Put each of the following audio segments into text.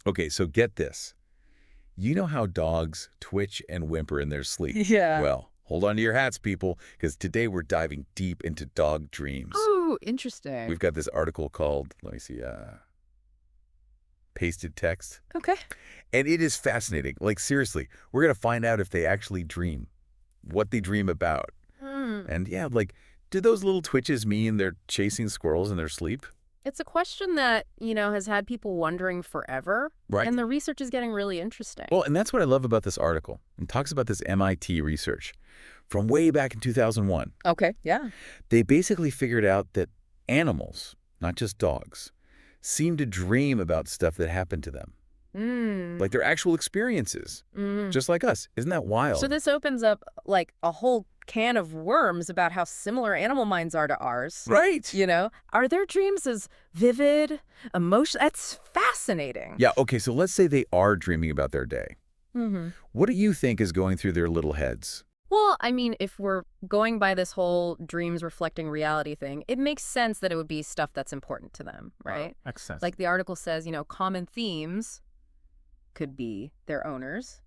Okay, so get this. You know how dogs twitch and whimper in their sleep? Yeah. Well, hold on to your hats, people, because today we're diving deep into dog dreams. Oh, interesting. We've got this article called, let me see, Pasted Text. Okay. And it is fascinating. Like, seriously, we're going to find out if they actually dream, what they dream about. Hmm. And yeah, like, do those little twitches mean they're chasing squirrels in their sleep? It's a question that, has had people wondering forever, Right. and the research is getting really interesting. Well, and that's what I love about this article. It talks about this MIT research from way back in 2001. Okay, yeah. They basically figured out that animals, not just dogs, seem to dream about stuff that happened to them, Mm. like their actual experiences, just like us. Isn't that wild? So this opens up, like, a whole can of worms about how similar animal minds are to ours. Right. Are their dreams as vivid, emotional? That's fascinating. Yeah, okay, so let's say they are dreaming about their day. Mm-hmm. What do you think is going through their little heads? Well, I mean, if we're going by this whole dreams reflecting reality thing, it makes sense that it would be stuff that's important to them, right? Makes sense. Like the article says, common themes could be their owners,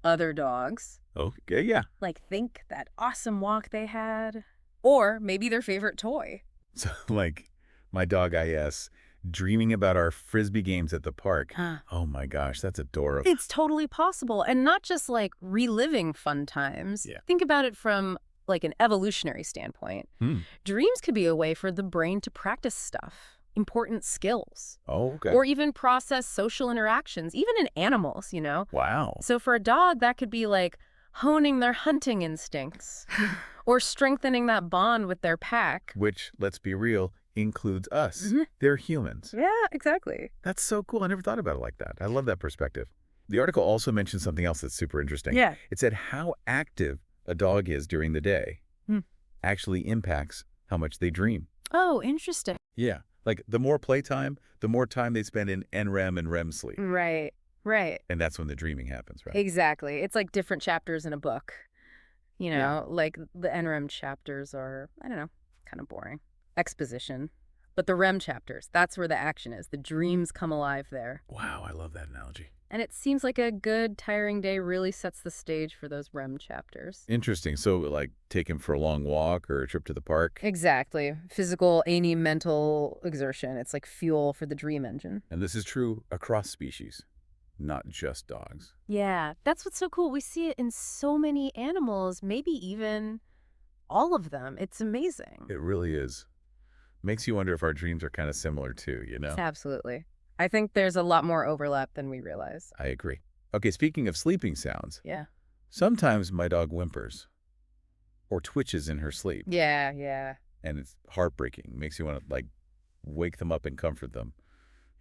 other dogs, Okay, yeah. like think that awesome walk they had, or maybe their favorite toy. So, like, my dog IS dreaming about our Frisbee games at the park. Huh. Oh my gosh, that's adorable. It's totally possible. And not just like reliving fun times. Yeah. Think about it from like an evolutionary standpoint. Hmm. Dreams could be a way for the brain to practice stuff, important skills, Oh, okay. or even process social interactions, even in animals, Wow. So for a dog, that could be like honing their hunting instincts or strengthening that bond with their pack. Which, let's be real, includes us. Mhm. They're humans. Yeah, exactly. That's so cool. I never thought about it like that. I love that perspective. The article also mentioned something else that's super interesting. Yeah. It said how active a dog is during the day Hmm. actually impacts how much they dream. Oh, interesting. Yeah. Like, the more playtime, the more time they spend in NREM and REM sleep. Right, right. And that's when the dreaming happens, right? Exactly. It's like different chapters in a book. Yeah. Like the NREM chapters are, I don't know, kind of boring. Exposition. But the REM chapters, that's where the action is. The dreams come alive there. Wow, I love that analogy. And it seems like a good, tiring day really sets the stage for those REM chapters. Interesting. So, like, take him for a long walk or a trip to the park. Exactly. Physical, any mental exertion. It's like fuel for the dream engine. And this is true across species, not just dogs. Yeah, that's what's so cool. We see it in so many animals, maybe even all of them. It's amazing. It really is. Makes you wonder if our dreams are kind of similar too, you know? Absolutely. I think there's a lot more overlap than we realize. I agree. Okay, speaking of sleeping sounds, Yeah. sometimes my dog whimpers or twitches in her sleep, Yeah, yeah. and it's heartbreaking. Makes you want to, like, wake them up and comfort them,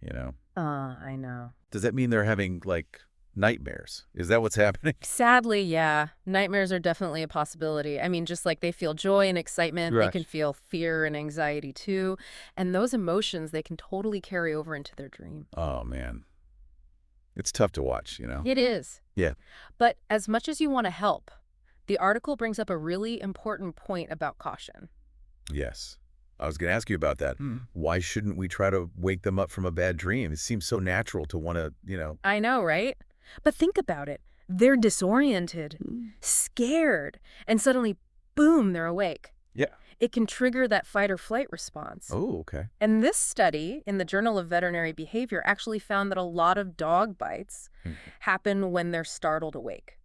you know? I know. Does that mean they're having, like, nightmares? Is that what's happening? Sadly, yeah. Nightmares are definitely a possibility. I mean, just like they feel joy and excitement, they Right. can feel fear and anxiety too. And those emotions, they can totally carry over into their dream. Oh, man. It's tough to watch, you know? It is. Yeah. But as much as you want to help, the article brings up a really important point about caution. Yes. I was going to ask you about that. Why shouldn't we try to wake them up from a bad dream? It seems so natural to want to, I know, right? But think about it. They're disoriented, scared, and suddenly, boom, they're awake. Yeah. It can trigger that fight or flight response. Oh, okay. And this study in the Journal of Veterinary Behavior actually found that a lot of dog bites happen when they're startled awake,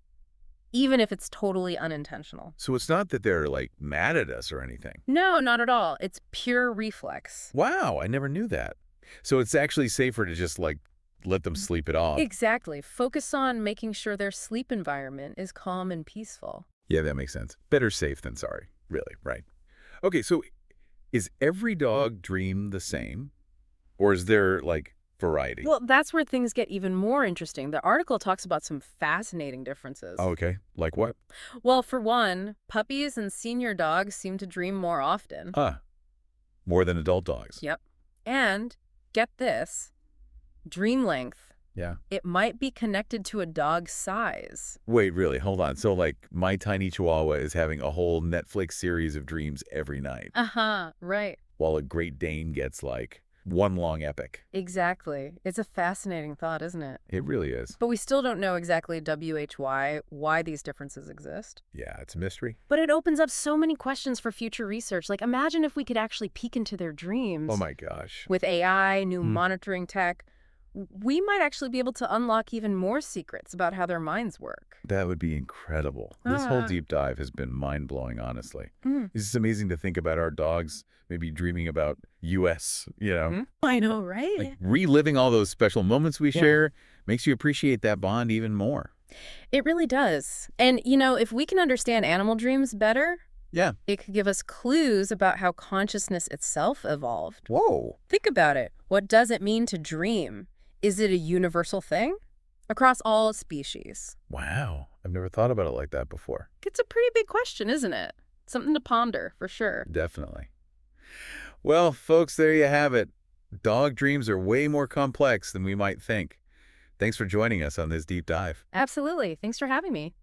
even if it's totally unintentional. So it's not that they're, like, mad at us or anything. No, not at all. It's pure reflex. Wow, I never knew that. So it's actually safer to just, like, let them sleep it off. Exactly. Focus on making sure their sleep environment is calm and peaceful. Yeah, that makes sense. Better safe than sorry, really, right? Okay, so is every dog dream the same? Or is there, like, variety? Well, that's where things get even more interesting. The article talks about some fascinating differences. Oh, okay. Like what? Well, for one, puppies and senior dogs seem to dream more often. More than adult dogs. Yep. And get this, dream length. Yeah. It might be connected to a dog's size. Wait, really? Hold on. So, like, my tiny Chihuahua is having a whole Netflix series of dreams every night, Uh-huh, right. while a Great Dane gets, like, one long epic. Exactly. It's a fascinating thought, isn't it? It really is. But we still don't know exactly why these differences exist. Yeah, it's a mystery. But it opens up so many questions for future research. Like, imagine if we could actually peek into their dreams. Oh my gosh. With AI, new Hmm. monitoring tech, we might actually be able to unlock even more secrets about how their minds work. That would be incredible. This whole Ah. deep dive has been mind-blowing, honestly. Mm. It's just amazing to think about our dogs maybe dreaming about U.S., I know, right? like reliving all those special moments we Yeah. share makes you appreciate that bond even more. It really does. And, if we can understand animal dreams better, Yeah. it could give us clues about how consciousness itself evolved. Whoa. Think about it. What does it mean to dream? Is it a universal thing? Across all species? Wow. I've never thought about it like that before. It's a pretty big question, isn't it? Something to ponder, for sure. Definitely. Well, folks, there you have it. Dog dreams are way more complex than we might think. Thanks for joining us on this deep dive. Absolutely. Thanks for having me.